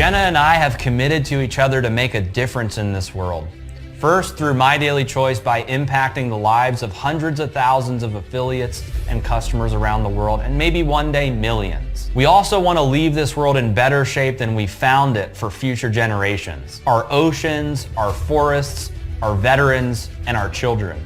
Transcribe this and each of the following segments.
Jenna and I have committed to each other to make a difference in this world. First, through My Daily Choice by impacting the lives of hundreds of thousands of affiliates and customers around the world, and maybe one day millions. We also want to leave this world in better shape than we found it for future generations. Our oceans, our forests, our veterans, and our children.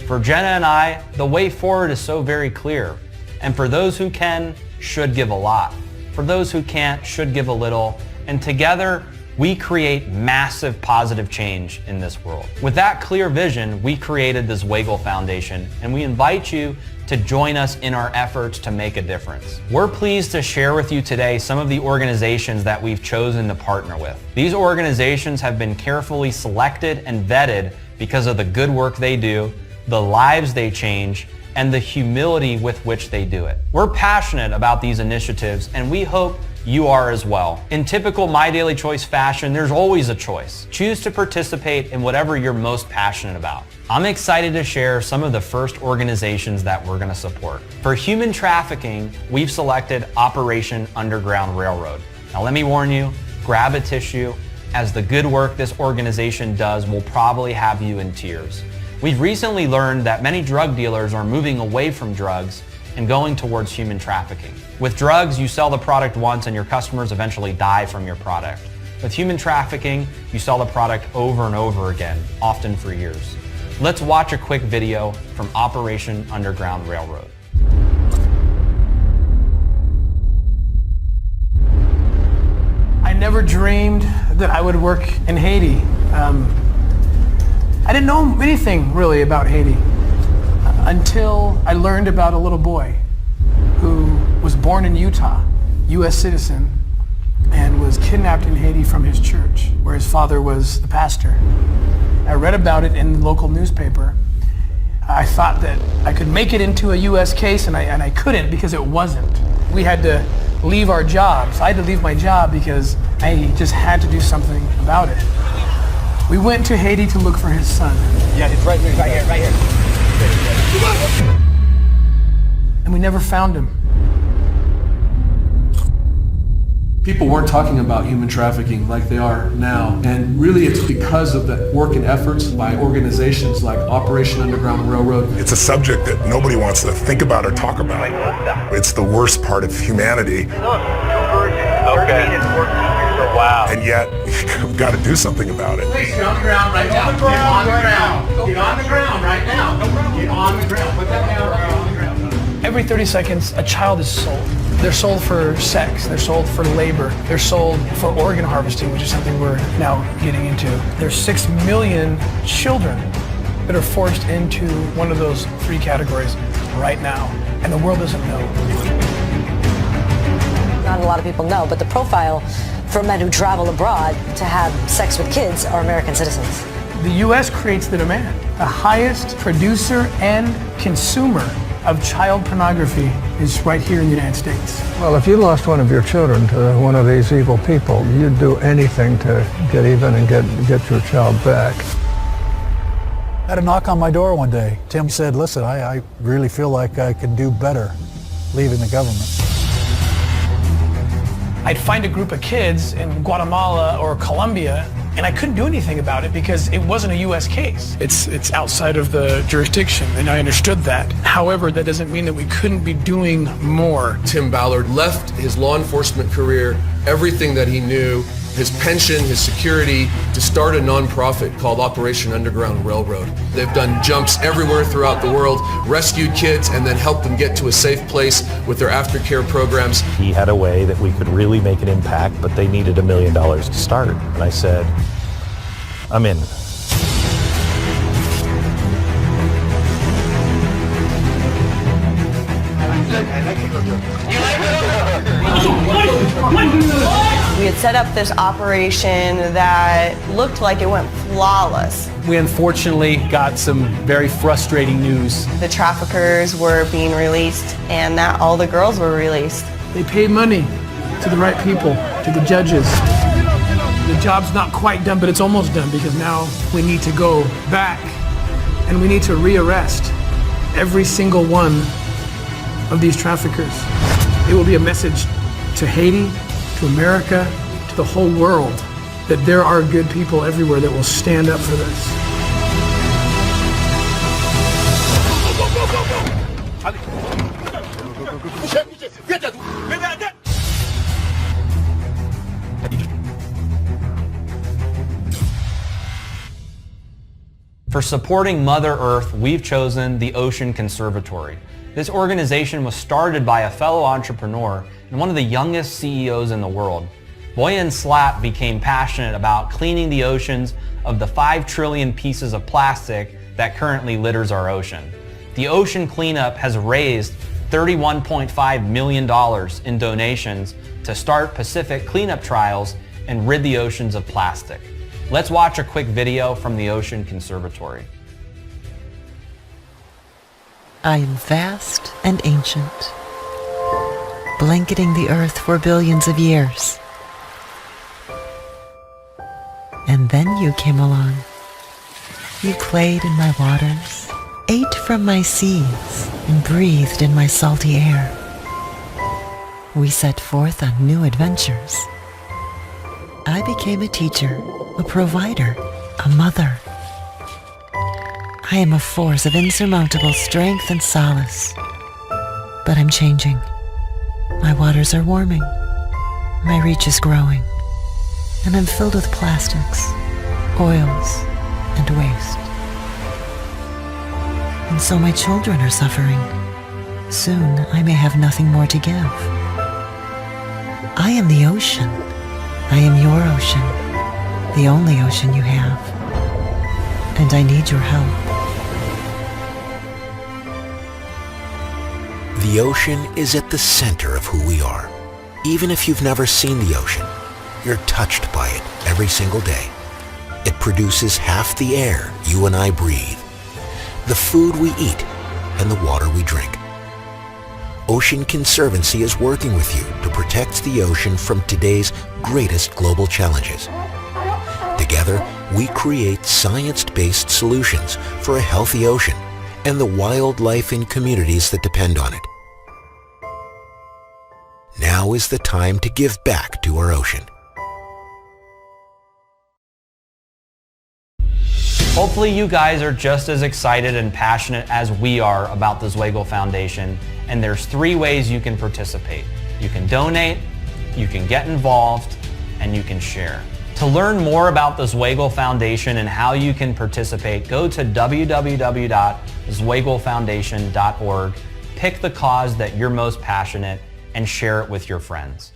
For Jenna and I, the way forward is so very clear. And for those who can, should give a lot. For those who can't, should give a little. And together, we create massive positive change in this world. With that clear vision, we created the Zwagil Foundation, and we invite you to join us in our efforts to make a difference. We're pleased to share with you today some of the organizations that we've chosen to partner with. These organizations have been carefully selected and vetted because of the good work they do, the lives they change, and the humility with which they do it. We're passionate about these initiatives, and we hope you are as well. In typical My Daily Choice fashion, there's always a choice. Choose to participate in whatever you're most passionate about. I'm excited to share some of the first organizations that we're going to support. For human trafficking, we've selected Operation Underground Railroad. Now let me warn you, grab a tissue, as the good work this organization does will probably have you in tears. We've recently learned that many drug dealers are moving away from drugs and going towards human trafficking. With drugs, you sell the product once and your customers eventually die from your product. With human trafficking, you sell the product over and over again, often for years. Let's watch a quick video from Operation Underground Railroad. I never dreamed that I would work in Haiti. I didn't know anything really about Haiti until I learned about a little boy who was born in Utah, U.S. citizen, and was kidnapped in Haiti from his church, where his father was the pastor. I read about it in the local newspaper. I thought that I could make it into a U.S. case, and I couldn't because it wasn't. We had to leave our jobs. I had to leave my job because I just had to do something about it. We went to Haiti to look for his son. Yeah, it's right here, right here. And we never found him. People weren't talking about human trafficking like they are now. And really it's because of the work and efforts by organizations like Operation Underground Railroad. It's a subject that nobody wants to think about or talk about. It's the worst part of humanity. Wow. And yet, we've got to do something about it. Please get on the ground right now. Get on the ground. Get on the ground right now. Get on the ground. Put that down. Get on the ground. Every 30 seconds, a child is sold. They're sold for sex, they're sold for labor, they're sold for organ harvesting, which is something we're now getting into. There's 6 million children that are forced into one of those three categories right now, and the world doesn't know. Not a lot of people know, but the profile for men who travel abroad to have sex with kids are American citizens. The U.S. creates the demand. The highest producer and consumer of child pornography is right here in the United States. Well, if you lost one of your children to one of these evil people, you'd do anything to get even and get your child back. I had a knock on my door one day. Tim said, listen, I really feel like I could do better leaving the government. I'd find a group of kids in Guatemala or Colombia, and I couldn't do anything about it because it wasn't a U.S. case. It's outside of the jurisdiction, and I understood that. However, that doesn't mean that we couldn't be doing more. Tim Ballard left his law enforcement career, everything that he knew, his pension, his security, to start a nonprofit called Operation Underground Railroad. They've done jumps everywhere throughout the world, rescued kids, and then helped them get to a safe place with their aftercare programs. He had a way that we could really make an impact, but they needed $1 million to start. And I said, I'm in. We had set up this operation that looked like it went flawless. We unfortunately got some very frustrating news. The traffickers were being released and that all the girls were released. They paid money to the right people, to the judges. The job's not quite done, but it's almost done because now we need to go back and we need to rearrest every single one of these traffickers. It will be a message to Haiti, to America, to the whole world that there are good people everywhere that will stand up for this. For supporting Mother Earth, we've chosen the Ocean Conservatory. This organization was started by a fellow entrepreneur and one of the youngest CEOs in the world. Boyan Slat became passionate about cleaning the oceans of the 5 trillion pieces of plastic that currently litters our ocean. The ocean cleanup has raised $31.5 million in donations to start Pacific cleanup trials and rid the oceans of plastic. Let's watch a quick video from the Ocean Conservatory. I am vast and ancient, blanketing the earth for billions of years. And then you came along. You played in my waters, ate from my seas, and breathed in my salty air. We set forth on new adventures. I became a teacher, a provider, a mother. I am a force of insurmountable strength and solace. But I'm changing. My waters are warming. My reach is growing. And I'm filled with plastics, oils, and waste. And so my children are suffering. Soon I may have nothing more to give. I am the ocean. I am your ocean, the only ocean you have. And I need your help. The ocean is at the center of who we are. Even if you've never seen the ocean, you're touched by it every single day. It produces half the air you and I breathe, the food we eat, and the water we drink. Ocean Conservancy is working with you to protect the ocean from today's greatest global challenges. Together, we create science-based solutions for a healthy ocean and the wildlife in communities that depend on it. Now is the time to give back to our ocean. Hopefully you guys are just as excited and passionate as we are about the Zwagil Foundation, and there's 3 ways you can participate. You can donate, you can get involved, and you can share. To learn more about the Zwagil Foundation and how you can participate, go to www.zwagilfoundation.org, pick the cause that you're most passionate, and share it with your friends.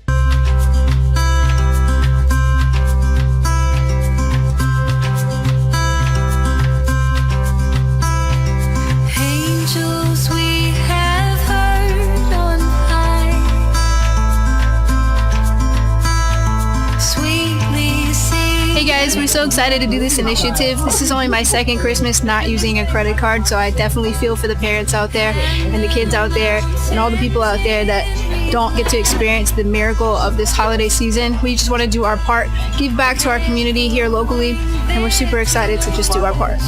Hey guys, we're so excited to do this initiative. This is only my 2nd Christmas not using a credit card, so I definitely feel for the parents out there and the kids out there and all the people out there that don't get to experience the miracle of this holiday season. We just want to do our part, give back to our community here locally, and we're super excited to just do our part.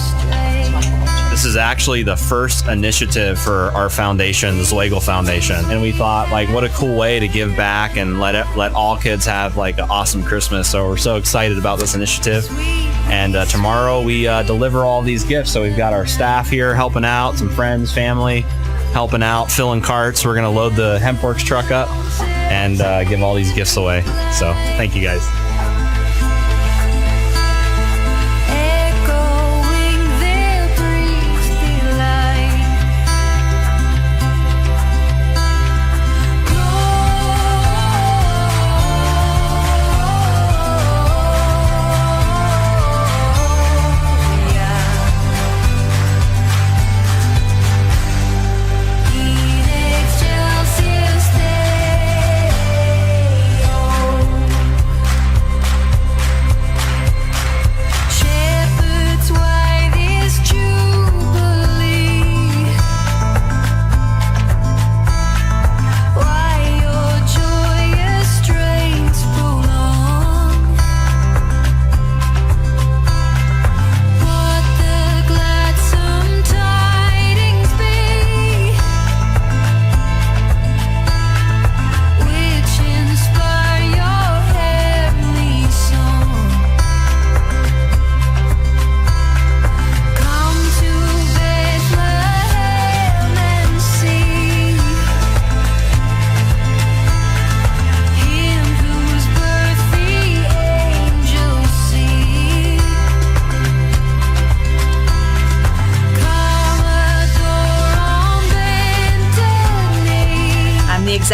This is actually the first initiative for our foundation, the Zwagil Foundation. And we thought, like, what a cool way to give back and let all kids have like an awesome Christmas. So we're so excited about this initiative. And tomorrow we deliver all these gifts. So we've got our staff here helping out, some friends, family helping out, filling carts. We're gonna load the Hempworx truck up and give all these gifts away. So thank you guys.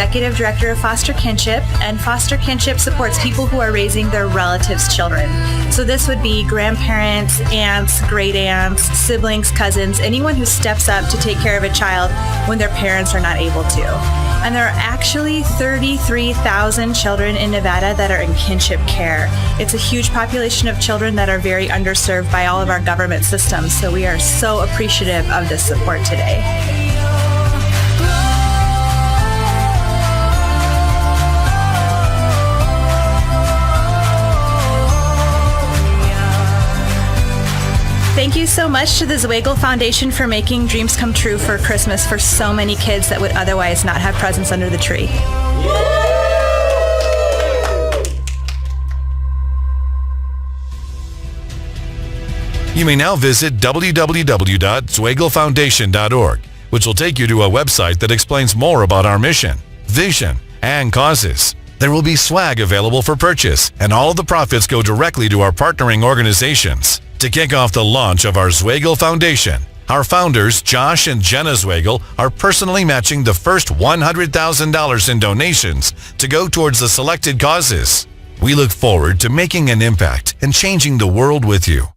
Executive Director of Foster Kinship, and Foster Kinship supports people who are raising their relatives' children. So this would be grandparents, aunts, great aunts, siblings, cousins, anyone who steps up to take care of a child when their parents are not able to. And there are actually 33,000 children in Nevada that are in kinship care. It's a huge population of children that are very underserved by all of our government systems, so we are so appreciative of this support today. Thank you so much to the Zwagil Foundation for making dreams come true for Christmas for so many kids that would otherwise not have presents under the tree. You may now visit www.zwagilfoundation.org, which will take you to a website that explains more about our mission, vision, and causes. There will be swag available for purchase, and all of the profits go directly to our partnering organizations. To kick off the launch of our Zwagil Foundation, our founders, Josh and Jenna Zwagil, are personally matching the first $100,000 in donations to go towards the selected causes. We look forward to making an impact and changing the world with you.